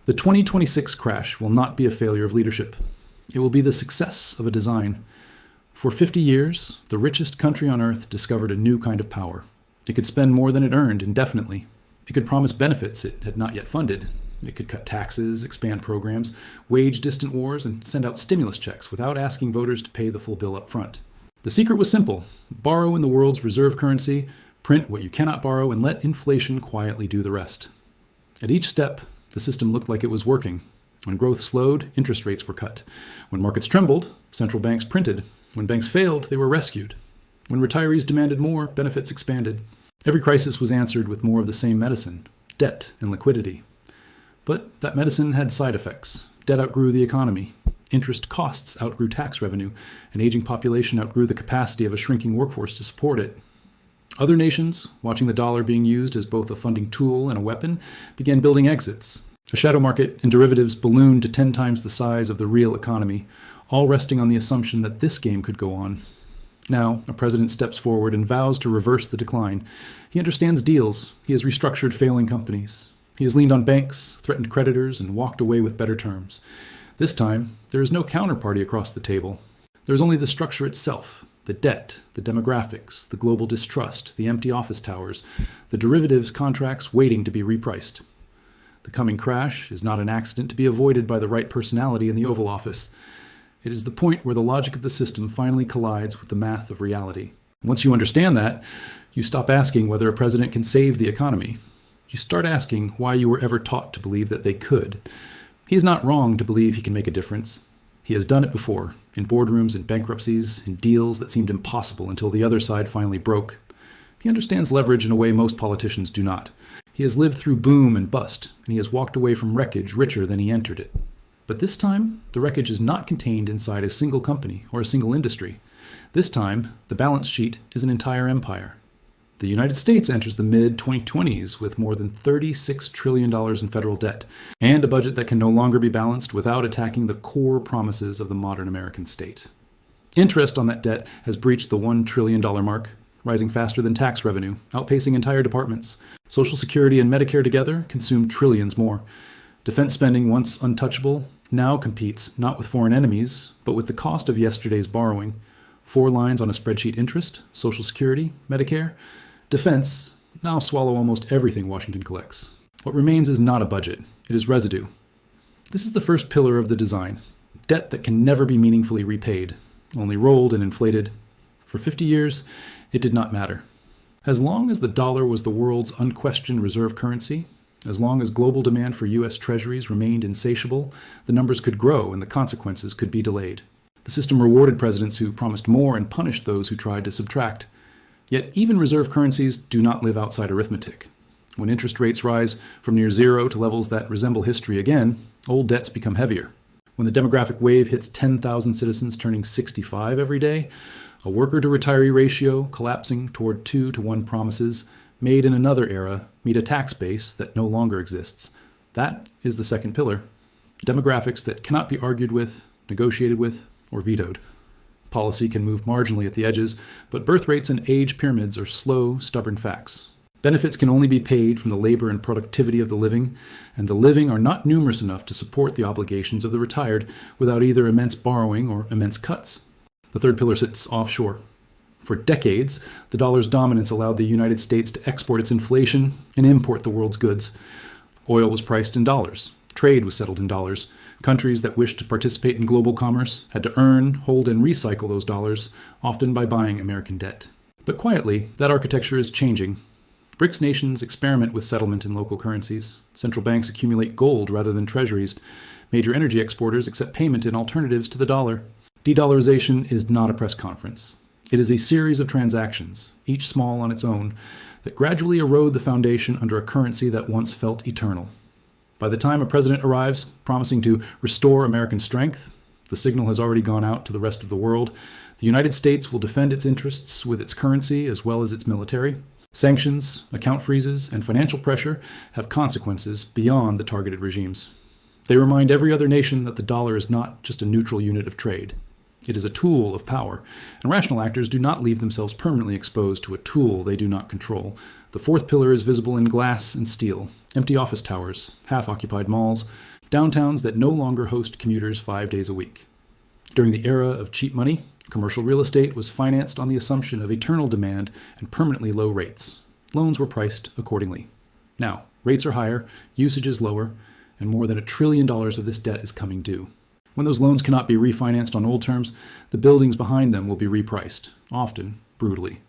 The 2026 crash will not be a failure of leadership. It will be the success of a design. For 50 years, the richest country on earth discovered a new kind of power. It could spend more than it earned indefinitely. It could promise benefits it had not yet funded. It could cut taxes, expand programs, wage distant wars, and send out stimulus checks without asking voters to pay the full bill up front. The secret was simple: borrow in the world's reserve currency, print what you cannot borrow, and let inflation quietly do the rest. At each step, the system looked like it was working. When growth slowed, interest rates were cut. When markets trembled, central banks printed. When banks failed, they were rescued. When retirees demanded more, benefits expanded. Every crisis was answered with more of the same medicine: debt and liquidity. But that medicine had side effects. Debt outgrew the economy. Interest costs outgrew tax revenue. An aging population outgrew the capacity of a shrinking workforce to support it. Other nations, watching the dollar being used as both a funding tool and a weapon, began building exits. A shadow market and derivatives ballooned to 10 times the size of the real economy, all resting on the assumption that this game could go on. Now, a president steps forward and vows to reverse the decline. He understands deals. He has restructured failing companies. He has leaned on banks, threatened creditors, and walked away with better terms. This time, there is no counterparty across the table. There is only the structure itself: the debt, the demographics, the global distrust, the empty office towers, the derivatives contracts waiting to be repriced. The coming crash is not an accident to be avoided by the right personality in the Oval Office. It is the point where the logic of the system finally collides with the math of reality. Once you understand that, you stop asking whether a president can save the economy. You start asking why you were ever taught to believe that they could. He is not wrong to believe he can make a difference. He has done it before, in boardrooms, in bankruptcies, in deals that seemed impossible until the other side finally broke. He understands leverage in a way most politicians do not. He has lived through boom and bust, and he has walked away from wreckage richer than he entered it. But this time, the wreckage is not contained inside a single company or a single industry. This time, the balance sheet is an entire empire. The United States enters the mid-2020s with more than $36 trillion in federal debt, and a budget that can no longer be balanced without attacking the core promises of the modern American state. Interest on that debt has breached the $1 trillion mark, rising faster than tax revenue, outpacing entire departments. Social Security and Medicare together consume trillions more. Defense spending, once untouchable, now competes not with foreign enemies, but with the cost of yesterday's borrowing. 4 lines on a spreadsheet: interest, Social Security, Medicare. Defense now swallow almost everything Washington collects. What remains is not a budget, it is residue. This is the first pillar of the design: debt that can never be meaningfully repaid, only rolled and inflated. For 50 years, it did not matter. As long as the dollar was the world's unquestioned reserve currency, as long as global demand for U.S. treasuries remained insatiable, the numbers could grow and the consequences could be delayed. The system rewarded presidents who promised more and punished those who tried to subtract. Yet even reserve currencies do not live outside arithmetic. When interest rates rise from near zero to levels that resemble history again, old debts become heavier. When the demographic wave hits 10,000 citizens turning 65 every day, a worker-to-retiree ratio collapsing toward 2-to-1 promises made in another era meet a tax base that no longer exists. That is the second pillar: demographics that cannot be argued with, negotiated with, or vetoed. Policy can move marginally at the edges, but birth rates and age pyramids are slow, stubborn facts. Benefits can only be paid from the labor and productivity of the living, and the living are not numerous enough to support the obligations of the retired without either immense borrowing or immense cuts. The third pillar sits offshore. For decades, the dollar's dominance allowed the United States to export its inflation and import the world's goods. Oil was priced in dollars. Trade was settled in dollars. Countries that wished to participate in global commerce had to earn, hold, and recycle those dollars, often by buying American debt. But quietly, that architecture is changing. BRICS nations experiment with settlement in local currencies. Central banks accumulate gold rather than treasuries. Major energy exporters accept payment in alternatives to the dollar. De-dollarization is not a press conference. It is a series of transactions, each small on its own, that gradually erode the foundation under a currency that once felt eternal. By the time a president arrives promising to restore American strength, the signal has already gone out to the rest of the world. The United States will defend its interests with its currency as well as its military. Sanctions, account freezes, and financial pressure have consequences beyond the targeted regimes. They remind every other nation that the dollar is not just a neutral unit of trade. It is a tool of power, and rational actors do not leave themselves permanently exposed to a tool they do not control. The fourth pillar is visible in glass and steel, empty office towers, half-occupied malls, downtowns that no longer host commuters 5 days a week. During the era of cheap money, commercial real estate was financed on the assumption of eternal demand and permanently low rates. Loans were priced accordingly. Now, rates are higher, usage is lower, and more than $1 trillion of this debt is coming due. When those loans cannot be refinanced on old terms, the buildings behind them will be repriced, often brutally.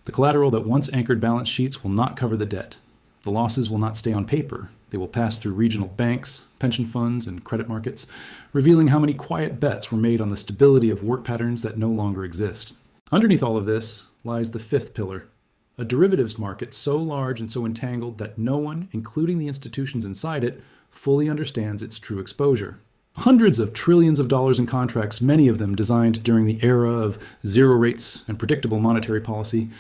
The collateral that once anchored balance sheets will not cover the debt. The losses will not stay on paper. They will pass through regional banks, pension funds, and credit markets, revealing how many quiet bets were made on the stability of work patterns that no longer exist. Underneath all of this lies the fifth pillar, a derivatives market so large and so entangled that no one, including the institutions inside it, fully understands its true exposure. Hundreds of trillions of dollars in contracts, many of them designed during the era of zero rates and predictable monetary policy,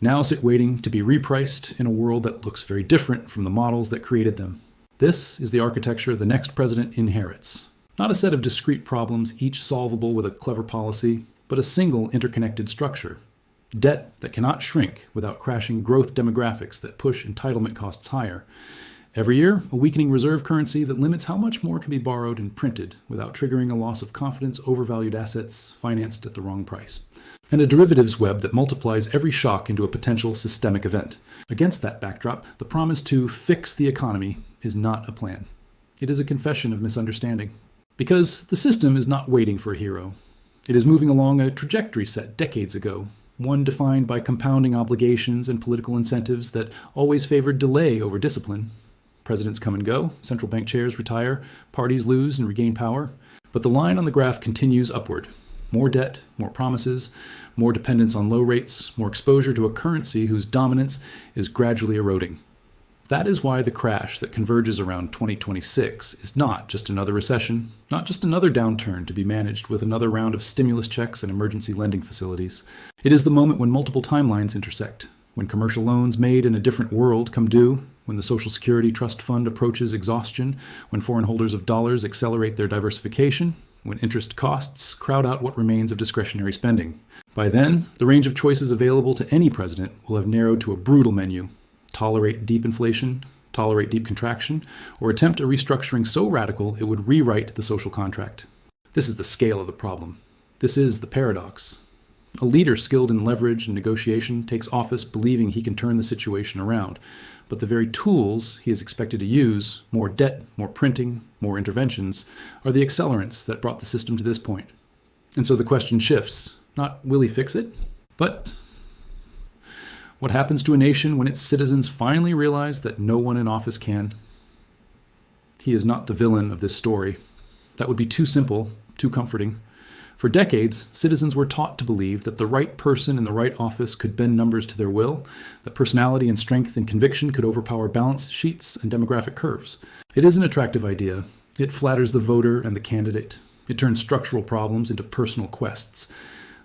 now sit waiting to be repriced in a world that looks very different from the models that created them. This is the architecture the next president inherits. Not a set of discrete problems, each solvable with a clever policy, but a single interconnected structure. Debt that cannot shrink without crashing growth demographics that push entitlement costs higher. Every year, a weakening reserve currency that limits how much more can be borrowed and printed without triggering a loss of confidence, overvalued assets financed at the wrong price. And a derivatives web that multiplies every shock into a potential systemic event. Against that backdrop, the promise to fix the economy is not a plan. It is a confession of misunderstanding. Because the system is not waiting for a hero. It is moving along a trajectory set decades ago, one defined by compounding obligations and political incentives that always favored delay over discipline. Presidents come and go, central bank chairs retire, parties lose and regain power. But the line on the graph continues upward. More debt, more promises, more dependence on low rates, more exposure to a currency whose dominance is gradually eroding. That is why the crash that converges around 2026 is not just another recession, not just another downturn to be managed with another round of stimulus checks and emergency lending facilities. It is the moment when multiple timelines intersect, when commercial loans made in a different world come due, when the Social Security Trust Fund approaches exhaustion, when foreign holders of dollars accelerate their diversification, when interest costs crowd out what remains of discretionary spending. By then, the range of choices available to any president will have narrowed to a brutal menu. Tolerate deep inflation, tolerate deep contraction, or attempt a restructuring so radical it would rewrite the social contract. This is the scale of the problem. This is the paradox. A leader skilled in leverage and negotiation takes office believing he can turn the situation around, but the very tools he is expected to use, more debt, more printing, more interventions, are the accelerants that brought the system to this point. And so the question shifts, not will he fix it, but what happens to a nation when its citizens finally realize that no one in office can? He is not the villain of this story. That would be too simple, too comforting. For decades, citizens were taught to believe that the right person in the right office could bend numbers to their will, that personality and strength and conviction could overpower balance sheets and demographic curves. It is an attractive idea. It flatters the voter and the candidate. It turns structural problems into personal quests.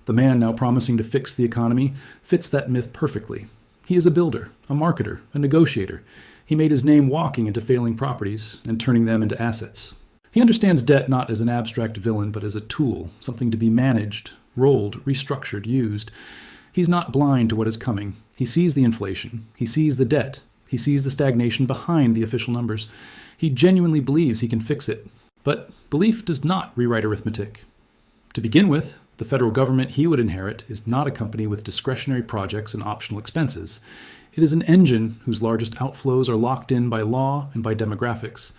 The man now promising to fix the economy fits that myth perfectly. He is a builder, a marketer, a negotiator. He made his name walking into failing properties and turning them into assets. He understands debt not as an abstract villain, but as a tool, something to be managed, rolled, restructured, used. He's not blind to what is coming. He sees the inflation. He sees the debt. He sees the stagnation behind the official numbers. He genuinely believes he can fix it. But belief does not rewrite arithmetic. To begin with, the federal government he would inherit is not a company with discretionary projects and optional expenses. It is an engine whose largest outflows are locked in by law and by demographics.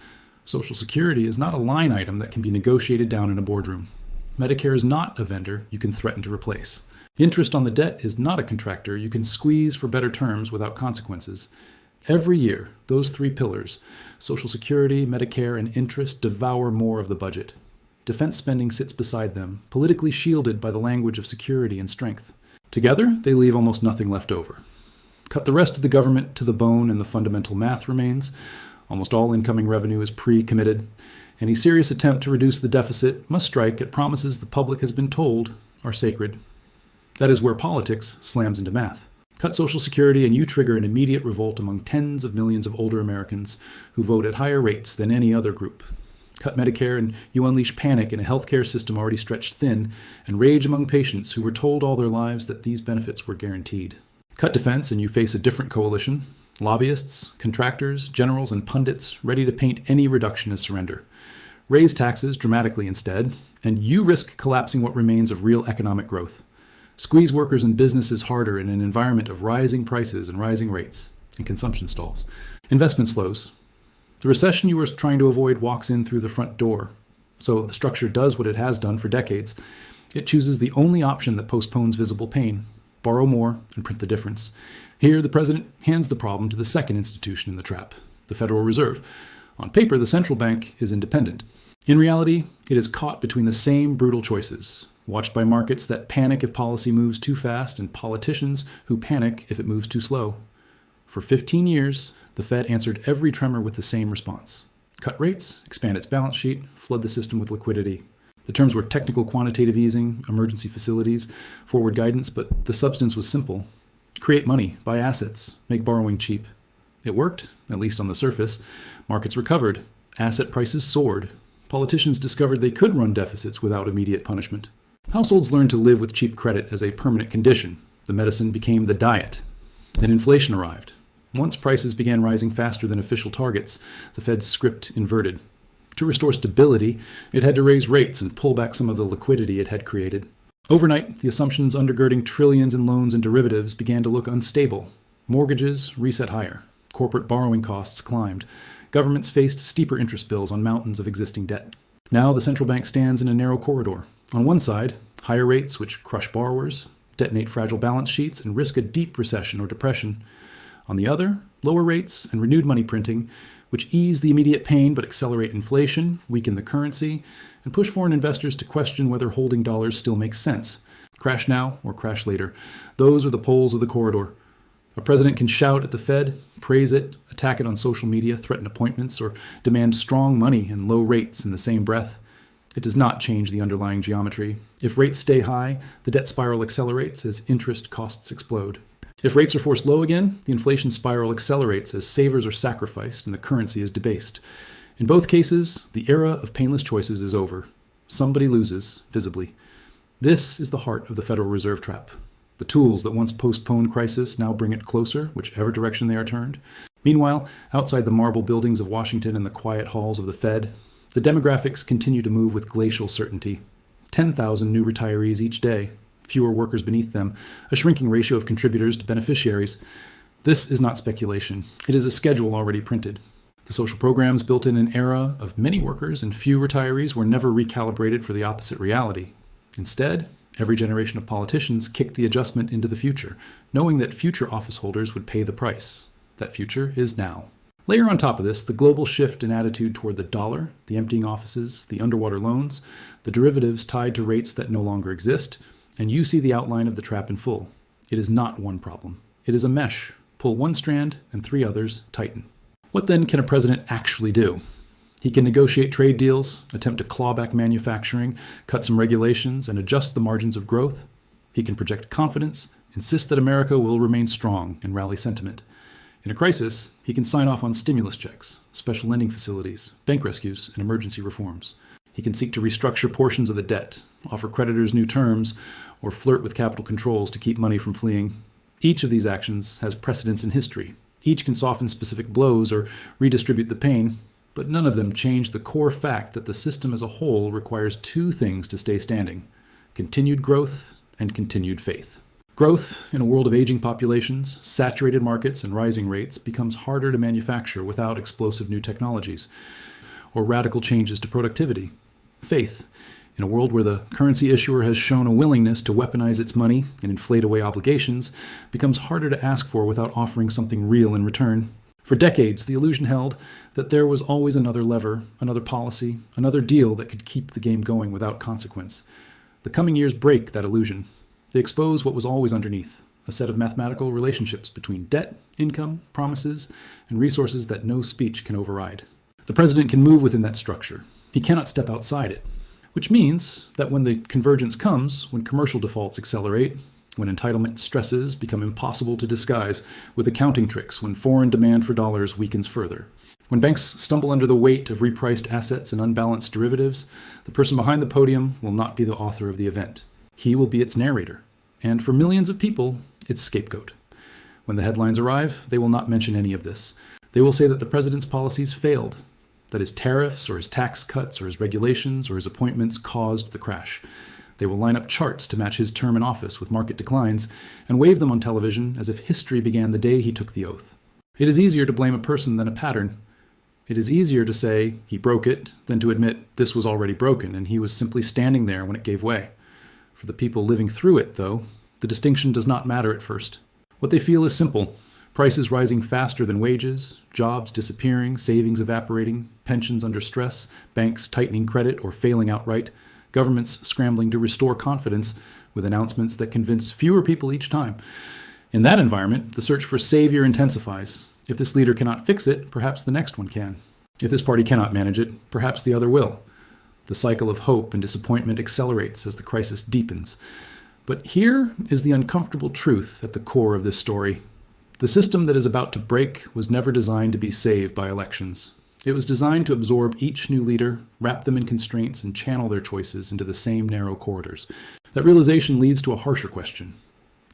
Social Security is not a line item that can be negotiated down in a boardroom. Medicare is not a vendor you can threaten to replace. Interest on the debt is not a contractor you can squeeze for better terms without consequences. Every year, those three pillars, Social Security, Medicare, and interest, devour more of the budget. Defense spending sits beside them, politically shielded by the language of security and strength. Together, they leave almost nothing left over. Cut the rest of the government to the bone and the fundamental math remains. Almost all incoming revenue is pre-committed. Any serious attempt to reduce the deficit must strike at promises the public has been told are sacred. That is where politics slams into math. Cut Social Security and you trigger an immediate revolt among tens of millions of older Americans who vote at higher rates than any other group. Cut Medicare and you unleash panic in a healthcare system already stretched thin, and rage among patients who were told all their lives that these benefits were guaranteed. Cut defense and you face a different coalition: lobbyists, contractors, generals, and pundits ready to paint any reduction as surrender. Raise taxes dramatically instead, and you risk collapsing what remains of real economic growth. Squeeze workers and businesses harder in an environment of rising prices and rising rates, and consumption stalls. Investment slows. The recession you were trying to avoid walks in through the front door. So the structure does what it has done for decades. It chooses the only option that postpones visible pain: borrow more and print the difference. Here, the president hands the problem to the second institution in the trap, the Federal Reserve. On paper, the central bank is independent. In reality, it is caught between the same brutal choices, watched by markets that panic if policy moves too fast and politicians who panic if it moves too slow. For 15 years, the Fed answered every tremor with the same response: cut rates, expand its balance sheet, flood the system with liquidity. The terms were technical quantitative easing, emergency facilities, forward guidance, but the substance was simple: create money, buy assets, make borrowing cheap. It worked, at least on the surface. Markets recovered, asset prices soared. Politicians discovered they could run deficits without immediate punishment. Households learned to live with cheap credit as a permanent condition. The medicine became the diet. Then inflation arrived. Once prices began rising faster than official targets, the Fed's script inverted. To restore stability, it had to raise rates and pull back some of the liquidity it had created. Overnight, the assumptions undergirding trillions in loans and derivatives began to look unstable. Mortgages reset higher. Corporate borrowing costs climbed. Governments faced steeper interest bills on mountains of existing debt. Now the central bank stands in a narrow corridor. On one side, higher rates which crush borrowers, detonate fragile balance sheets, and risk a deep recession or depression. On the other, lower rates and renewed money printing, which ease the immediate pain but accelerate inflation, weaken the currency, and push foreign investors to question whether holding dollars still makes sense. Crash now or crash later. Those are the poles of the corridor. A president can shout at the Fed, praise it, attack it on social media, threaten appointments, or demand strong money and low rates in the same breath. It does not change the underlying geometry. If rates stay high, the debt spiral accelerates as interest costs explode. If rates are forced low again, the inflation spiral accelerates as savers are sacrificed and the currency is debased. In both cases, the era of painless choices is over. Somebody loses, visibly. This is the heart of the Federal Reserve trap. The tools that once postponed crisis now bring it closer, whichever direction they are turned. Meanwhile, outside the marble buildings of Washington and the quiet halls of the Fed, the demographics continue to move with glacial certainty. 10,000 new retirees each day, fewer workers beneath them, a shrinking ratio of contributors to beneficiaries. This is not speculation. It is a schedule already printed. The social programs built in an era of many workers and few retirees were never recalibrated for the opposite reality. Instead, every generation of politicians kicked the adjustment into the future, knowing that future office holders would pay the price. That future is now. Layer on top of this the global shift in attitude toward the dollar, the emptying offices, the underwater loans, the derivatives tied to rates that no longer exist, and you see the outline of the trap in full. It is not one problem. It is a mesh. Pull one strand and three others tighten. What then can a president actually do? He can negotiate trade deals, attempt to claw back manufacturing, cut some regulations, and adjust the margins of growth. He can project confidence, insist that America will remain strong, and rally sentiment. In a crisis, he can sign off on stimulus checks, special lending facilities, bank rescues, and emergency reforms. He can seek to restructure portions of the debt, offer creditors new terms, or flirt with capital controls to keep money from fleeing. Each of these actions has precedence in history. Each can soften specific blows or redistribute the pain, but none of them change the core fact that the system as a whole requires two things to stay standing: continued growth and continued faith. Growth in a world of aging populations, saturated markets, and rising rates becomes harder to manufacture without explosive new technologies or radical changes to productivity. Faith, in a world where the currency issuer has shown a willingness to weaponize its money and inflate away obligations, becomes harder to ask for without offering something real in return. For decades, the illusion held that there was always another lever, another policy, another deal that could keep the game going without consequence. The coming years break that illusion. They expose what was always underneath, a set of mathematical relationships between debt, income, promises, and resources that no speech can override. The president can move within that structure. He cannot step outside it, which means that when the convergence comes, when commercial defaults accelerate, when entitlement stresses become impossible to disguise with accounting tricks, when foreign demand for dollars weakens further, When banks stumble under the weight of repriced assets and unbalanced derivatives, the person behind the podium will not be the author of the event. He will be its narrator, and for millions of people, its scapegoat. When the headlines arrive, they will not mention any of this. They will say that the president's policies failed, that his tariffs or his tax cuts or his regulations or his appointments caused the crash. They will line up charts to match his term in office with market declines and wave them on television as if history began the day he took the oath. It is easier to blame a person than a pattern. It is easier to say he broke it than to admit this was already broken and he was simply standing there when it gave way. For the people living through it, though, the distinction does not matter at first. What they feel is simple. Prices rising faster than wages, jobs disappearing, savings evaporating, pensions under stress, banks tightening credit or failing outright, governments scrambling to restore confidence with announcements that convince fewer people each time. In that environment, the search for savior intensifies. If this leader cannot fix it, perhaps the next one can. If this party cannot manage it, perhaps the other will. The cycle of hope and disappointment accelerates as the crisis deepens. But here is the uncomfortable truth at the core of this story. The system that is about to break was never designed to be saved by elections. It was designed to absorb each new leader, wrap them in constraints, and channel their choices into the same narrow corridors. That realization leads to a harsher question.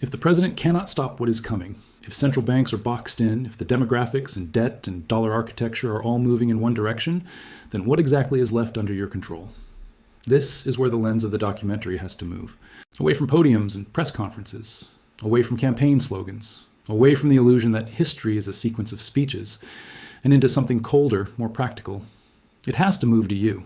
If the president cannot stop what is coming, if central banks are boxed in, if the demographics and debt and dollar architecture are all moving in one direction, then what exactly is left under your control? This is where the lens of the documentary has to move. Away from podiums and press conferences, away from campaign slogans, away from the illusion that history is a sequence of speeches, and into something colder, more practical. It has to move to you.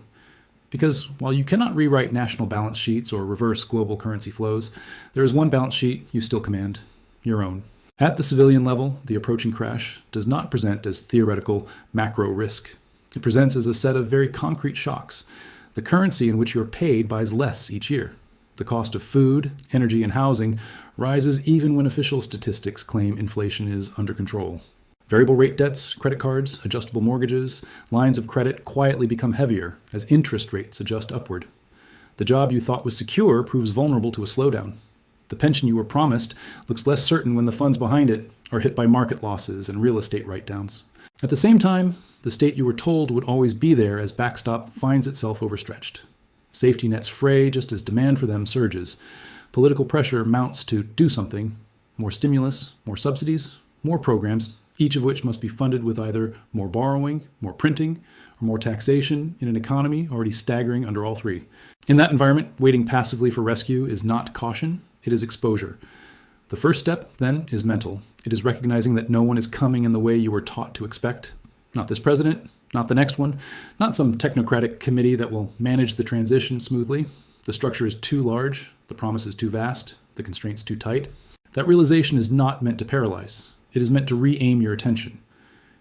Because while you cannot rewrite national balance sheets or reverse global currency flows, there is one balance sheet you still command, your own. At the civilian level, the approaching crash does not present as theoretical macro risk. It presents as a set of very concrete shocks. The currency in which you are paid buys less each year. The cost of food, energy, and housing rises even when official statistics claim inflation is under control. Variable rate debts, credit cards, adjustable mortgages, lines of credit quietly become heavier as interest rates adjust upward. The job you thought was secure proves vulnerable to a slowdown. The pension you were promised looks less certain when the funds behind it are hit by market losses and real estate write-downs. At the same time, the state you were told would always be there as backstop finds itself overstretched. Safety nets fray just as demand for them surges. Political pressure mounts to do something. More stimulus, more subsidies, more programs, each of which must be funded with either more borrowing, more printing, or more taxation in an economy already staggering under all three. In that environment, waiting passively for rescue is not caution, it is exposure. The first step, then, is mental. It is recognizing that no one is coming in the way you were taught to expect. Not this president, not the next one, not some technocratic committee that will manage the transition smoothly. The structure is too large, the promise is too vast, the constraints too tight. That realization is not meant to paralyze. It is meant to re-aim your attention.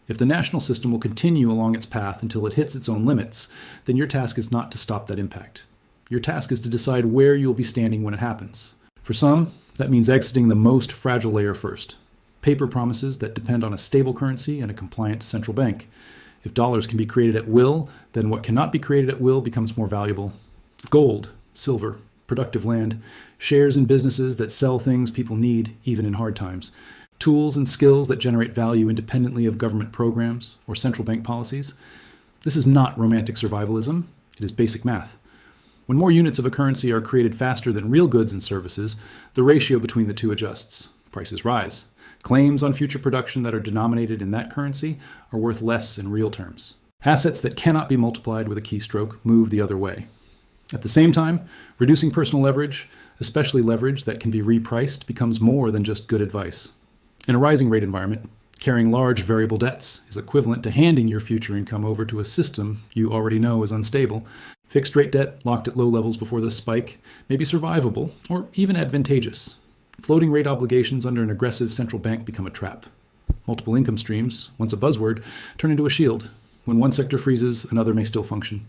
If the national system will continue along its path until it hits its own limits, then your task is not to stop that impact. Your task is to decide where you will be standing when it happens. For some, that means exiting the most fragile layer first. Paper promises that depend on a stable currency and a compliant central bank. If dollars can be created at will, then what cannot be created at will becomes more valuable. Gold, silver, productive land, shares in businesses that sell things people need even in hard times, tools and skills that generate value independently of government programs or central bank policies. This is not romantic survivalism, it is basic math. When more units of a currency are created faster than real goods and services, the ratio between the two adjusts. Prices rise. Claims on future production that are denominated in that currency are worth less in real terms. Assets that cannot be multiplied with a keystroke move the other way. At the same time, reducing personal leverage, especially leverage that can be repriced, becomes more than just good advice. In a rising rate environment, carrying large variable debts is equivalent to handing your future income over to a system you already know is unstable. Fixed rate debt, locked at low levels before the spike, may be survivable or even advantageous. Floating rate obligations under an aggressive central bank become a trap. Multiple income streams, once a buzzword, turn into a shield. When one sector freezes, another may still function.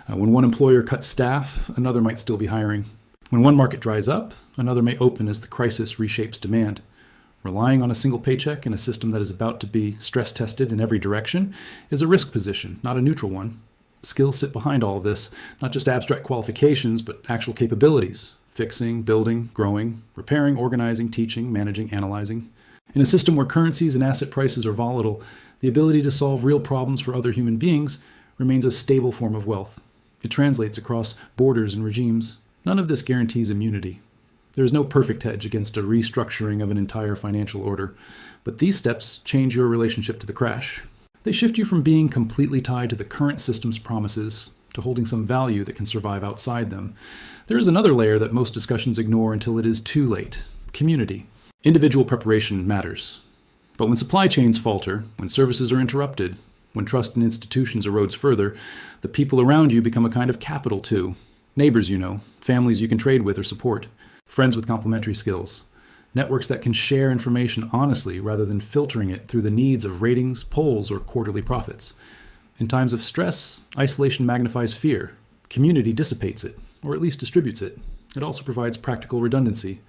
When one employer cuts staff, another might still be hiring. When one market dries up, another may open as the crisis reshapes demand. Relying on a single paycheck in a system that is about to be stress tested in every direction is a risk position, not a neutral one. Skills sit behind all of this, not just abstract qualifications, but actual capabilities. Fixing, building, growing, repairing, organizing, teaching, managing, analyzing. In a system where currencies and asset prices are volatile, the ability to solve real problems for other human beings remains a stable form of wealth. It translates across borders and regimes. None of this guarantees immunity. There is no perfect hedge against a restructuring of an entire financial order, but these steps change your relationship to the crash. They shift you from being completely tied to the current system's promises to holding some value that can survive outside them. There is another layer that most discussions ignore until it is too late: community. Individual preparation matters. But when supply chains falter, when services are interrupted, when trust in institutions erodes further, the people around you become a kind of capital too. Neighbors you know, families you can trade with or support, friends with complementary skills, networks that can share information honestly rather than filtering it through the needs of ratings, polls, or quarterly profits. In times of stress, isolation magnifies fear. Community dissipates it, or at least distributes it. It also provides practical redundancy.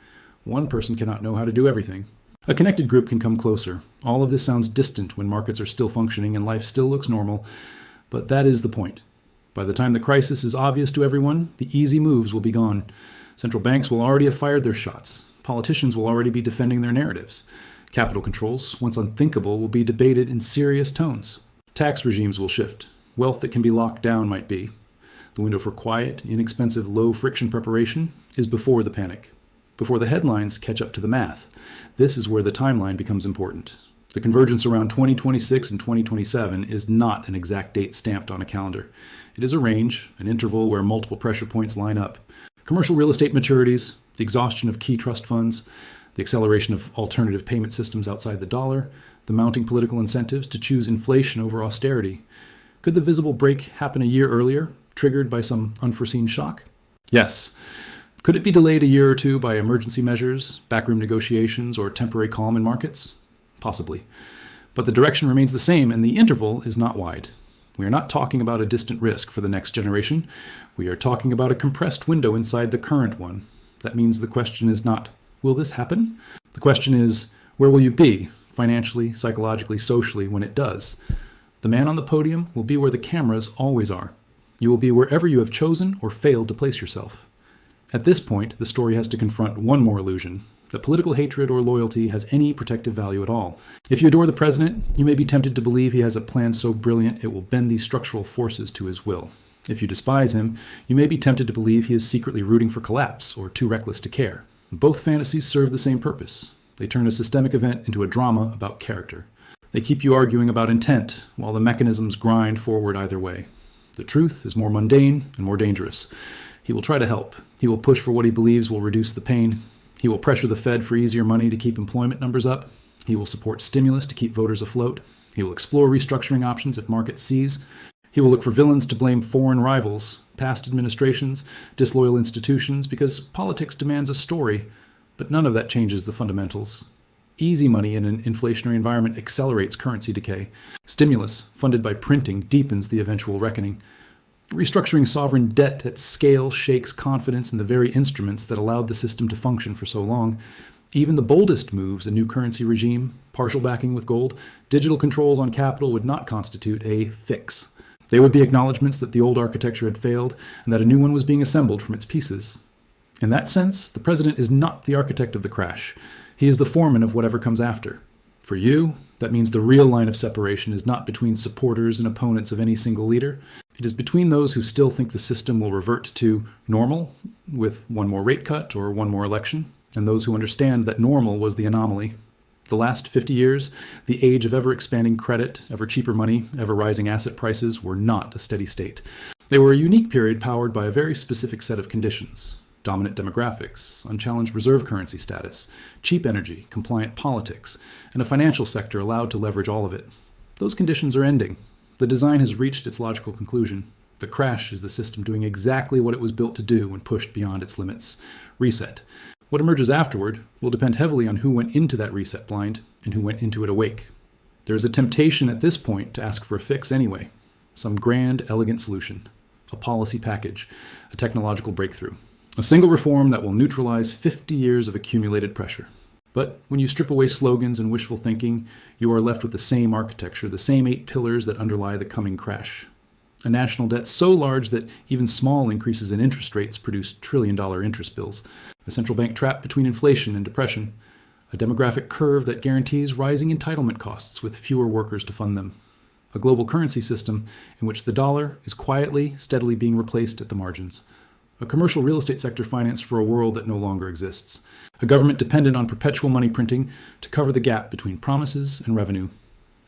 One person cannot know how to do everything. A connected group can come closer. All of this sounds distant when markets are still functioning and life still looks normal, but that is the point. By the time the crisis is obvious to everyone, the easy moves will be gone. Central banks will already have fired their shots. Politicians will already be defending their narratives. Capital controls, once unthinkable, will be debated in serious tones. Tax regimes will shift. Wealth that can be locked down might be. The window for quiet, inexpensive, low-friction preparation is before the panic, before the headlines catch up to the math. This is where the timeline becomes important. The convergence around 2026 and 2027 is not an exact date stamped on a calendar. It is a range, an interval where multiple pressure points line up. Commercial real estate maturities, the exhaustion of key trust funds, the acceleration of alternative payment systems outside the dollar, the mounting political incentives to choose inflation over austerity. Could the visible break happen a year earlier, triggered by some unforeseen shock? Yes. Could it be delayed a year or two by emergency measures, backroom negotiations, or temporary calm in markets? Possibly. But the direction remains the same, and the interval is not wide. We are not talking about a distant risk for the next generation. We are talking about a compressed window inside the current one. That means the question is not, will this happen? The question is, where will you be, financially, psychologically, socially, when it does? The man on the podium will be where the cameras always are. You will be wherever you have chosen or failed to place yourself. At this point, the story has to confront one more illusion: that political hatred or loyalty has any protective value at all. If you adore the president, you may be tempted to believe he has a plan so brilliant it will bend these structural forces to his will. If you despise him, you may be tempted to believe he is secretly rooting for collapse or too reckless to care. Both fantasies serve the same purpose. They turn a systemic event into a drama about character. They keep you arguing about intent, while the mechanisms grind forward either way. The truth is more mundane and more dangerous. He will try to help. He will push for what he believes will reduce the pain. He will pressure the Fed for easier money to keep employment numbers up. He will support stimulus to keep voters afloat. He will explore restructuring options if markets seize. He will look for villains to blame foreign rivals, past administrations, disloyal institutions, because politics demands a story, but none of that changes the fundamentals. Easy money in an inflationary environment accelerates currency decay. Stimulus, funded by printing, deepens the eventual reckoning. Restructuring sovereign debt at scale shakes confidence in the very instruments that allowed the system to function for so long. Even the boldest moves, a new currency regime, partial backing with gold, digital controls on capital, would not constitute a fix. They would be acknowledgments that the old architecture had failed and that a new one was being assembled from its pieces. In that sense, the president is not the architect of the crash. He is the foreman of whatever comes after. For you, that means the real line of separation is not between supporters and opponents of any single leader. It is between those who still think the system will revert to normal, with one more rate cut or one more election, and those who understand that normal was the anomaly. The last 50 years, the age of ever-expanding credit, ever-cheaper money, ever-rising asset prices, were not a steady state. They were a unique period powered by a very specific set of conditions: dominant demographics, unchallenged reserve currency status, cheap energy, compliant politics, and a financial sector allowed to leverage all of it. Those conditions are ending. The design has reached its logical conclusion. The crash is the system doing exactly what it was built to do when pushed beyond its limits: reset. What emerges afterward will depend heavily on who went into that reset blind and who went into it awake. There is a temptation at this point to ask for a fix anyway. Some grand, elegant solution. A policy package. A technological breakthrough. A single reform that will neutralize 50 years of accumulated pressure. But when you strip away slogans and wishful thinking, you are left with the same architecture, the same 8 pillars that underlie the coming crash. A national debt so large that even small increases in interest rates produce trillion-dollar interest bills. A central bank trapped between inflation and depression. A A demographic curve that guarantees rising entitlement costs with fewer workers to fund them. A global currency system in which the dollar is quietly, steadily being replaced at the margins. A commercial real estate sector financed for a world that no longer exists. A government dependent on perpetual money printing to cover the gap between promises and revenue.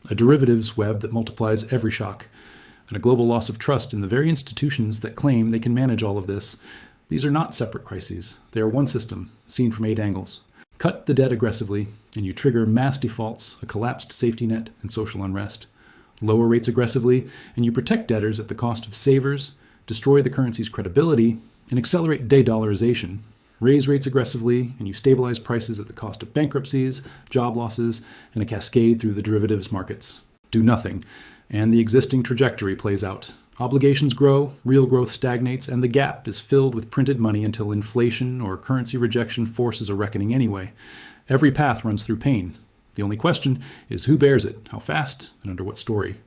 A derivatives web that multiplies every shock. And a global loss of trust in the very institutions that claim they can manage all of this. These are not separate crises. They are one system, seen from 8 angles. Cut the debt aggressively, and you trigger mass defaults, a collapsed safety net, and social unrest. Lower rates aggressively, and you protect debtors at the cost of savers, destroy the currency's credibility, and accelerate de-dollarization. Raise rates aggressively, and you stabilize prices at the cost of bankruptcies, job losses, and a cascade through the derivatives markets. Do nothing, and the existing trajectory plays out. Obligations grow, real growth stagnates, and the gap is filled with printed money until inflation or currency rejection forces a reckoning anyway. Every path runs through pain. The only question is who bears it, how fast, and under what story.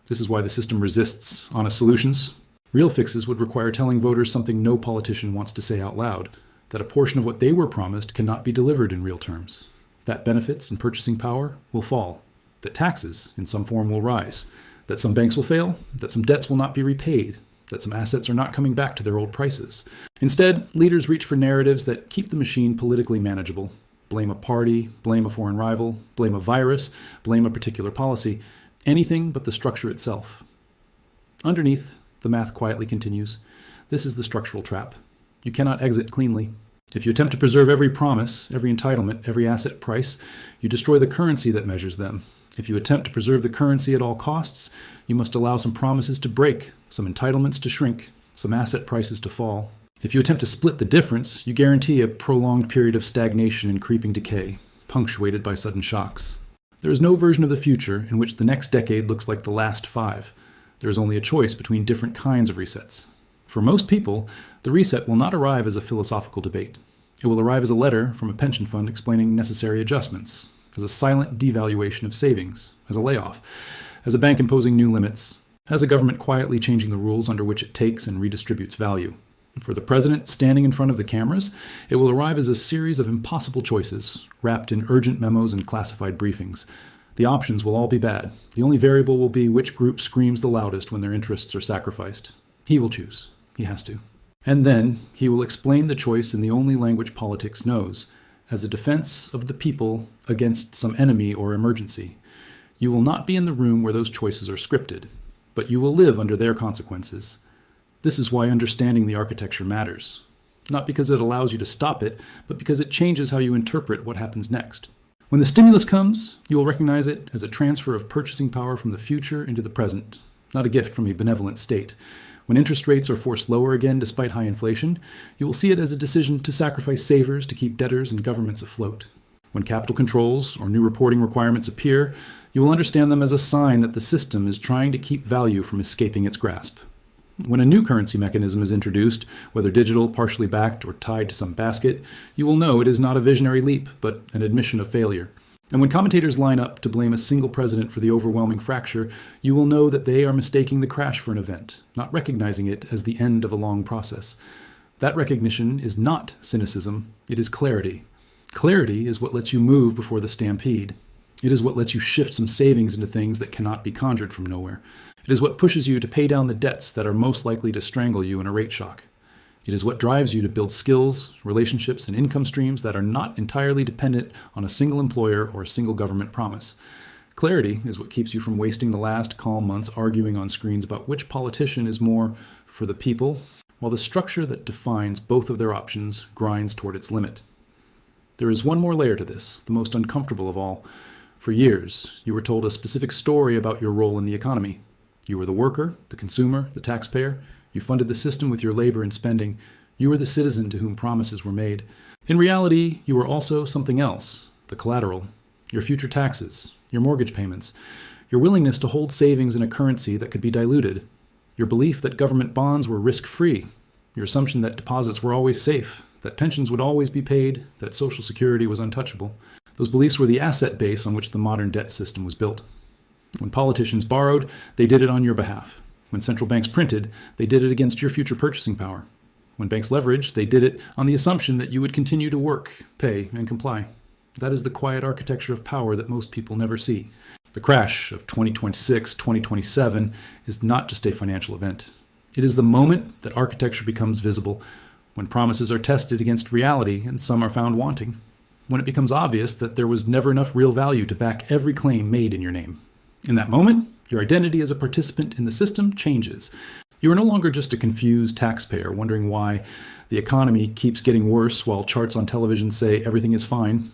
This is why the system resists honest solutions. Real fixes would require telling voters something no politician wants to say out loud, that a portion of what they were promised cannot be delivered in real terms, that benefits and purchasing power will fall, that taxes in some form will rise, that some banks will fail, that some debts will not be repaid, that some assets are not coming back to their old prices. Instead, leaders reach for narratives that keep the machine politically manageable. Blame a party, blame a foreign rival, blame a virus, blame a particular policy, anything but the structure itself. Underneath, the math quietly continues. This is the structural trap. You cannot exit cleanly. If you attempt to preserve every promise, every entitlement, every asset price, you destroy the currency that measures them. If you attempt to preserve the currency at all costs, you must allow some promises to break, some entitlements to shrink, some asset prices to fall. If you attempt to split the difference, you guarantee a prolonged period of stagnation and creeping decay, punctuated by sudden shocks. There is no version of the future in which the next decade looks like the last 5. There is only a choice between different kinds of resets. For most people, the reset will not arrive as a philosophical debate. It will arrive as a letter from a pension fund explaining necessary adjustments, as a silent devaluation of savings, as a layoff, as a bank imposing new limits, as a government quietly changing the rules under which it takes and redistributes value. For the president standing in front of the cameras, it will arrive as a series of impossible choices, wrapped in urgent memos and classified briefings. The options will all be bad. The only variable will be which group screams the loudest when their interests are sacrificed. He will choose. He has to. And then he will explain the choice in the only language politics knows, as a defense of the people against some enemy or emergency. You will not be in the room where those choices are scripted, but you will live under their consequences. This is why understanding the architecture matters. Not because it allows you to stop it, but because it changes how you interpret what happens next. When the stimulus comes, you will recognize it as a transfer of purchasing power from the future into the present, not a gift from a benevolent state. When interest rates are forced lower again despite high inflation, you will see it as a decision to sacrifice savers to keep debtors and governments afloat. When capital controls or new reporting requirements appear, you will understand them as a sign that the system is trying to keep value from escaping its grasp. When a new currency mechanism is introduced, whether digital, partially backed, or tied to some basket, you will know it is not a visionary leap, but an admission of failure. And when commentators line up to blame a single president for the overwhelming fracture, you will know that they are mistaking the crash for an event, not recognizing it as the end of a long process. That recognition is not cynicism, it is clarity. Clarity is what lets you move before the stampede. It is what lets you shift some savings into things that cannot be conjured from nowhere. It is what pushes you to pay down the debts that are most likely to strangle you in a rate shock. It is what drives you to build skills, relationships, and income streams that are not entirely dependent on a single employer or a single government promise. Clarity is what keeps you from wasting the last calm months arguing on screens about which politician is more for the people, while the structure that defines both of their options grinds toward its limit. There is one more layer to this, the most uncomfortable of all. For years, you were told a specific story about your role in the economy. You were the worker, the consumer, the taxpayer. You funded the system with your labor and spending. You were the citizen to whom promises were made. In reality, you were also something else, the collateral, your future taxes, your mortgage payments, your willingness to hold savings in a currency that could be diluted, your belief that government bonds were risk-free, your assumption that deposits were always safe, that pensions would always be paid, that Social Security was untouchable. Those beliefs were the asset base on which the modern debt system was built. When politicians borrowed, they did it on your behalf. When central banks printed, they did it against your future purchasing power. When banks leveraged, they did it on the assumption that you would continue to work, pay, and comply. That is the quiet architecture of power that most people never see. The crash of 2026, 2027 is not just a financial event. It is the moment that architecture becomes visible, when promises are tested against reality and some are found wanting, when it becomes obvious that there was never enough real value to back every claim made in your name. In that moment, your identity as a participant in the system changes. You are no longer just a confused taxpayer wondering why the economy keeps getting worse while charts on television say everything is fine.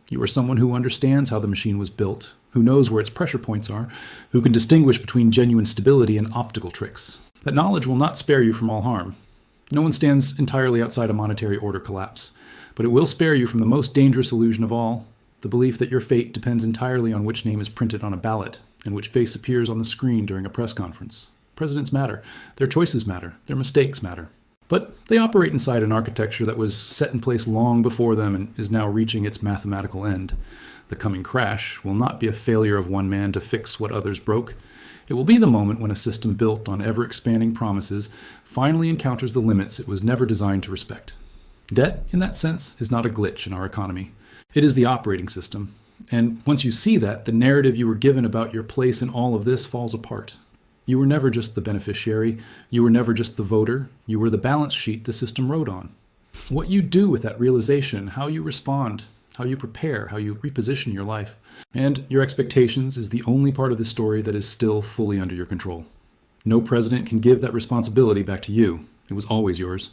You are someone who understands how the machine was built, who knows where its pressure points are, who can distinguish between genuine stability and optical tricks. That knowledge will not spare you from all harm. No one stands entirely outside a monetary order collapse, but it will spare you from the most dangerous illusion of all, the belief that your fate depends entirely on which name is printed on a ballot and which face appears on the screen during a press conference. Presidents matter. Their choices matter. Their mistakes matter. But they operate inside an architecture that was set in place long before them and is now reaching its mathematical end. The coming crash will not be a failure of one man to fix what others broke. It will be the moment when a system built on ever-expanding promises finally encounters the limits it was never designed to respect. Debt, in that sense, is not a glitch in our economy. It is the operating system. And once you see that, the narrative you were given about your place in all of this falls apart. You were never just the beneficiary. You were never just the voter. You were the balance sheet the system wrote on. What you do with that realization, how you respond, how you prepare, how you reposition your life, and your expectations is the only part of the story that is still fully under your control. No president can give that responsibility back to you. It was always yours.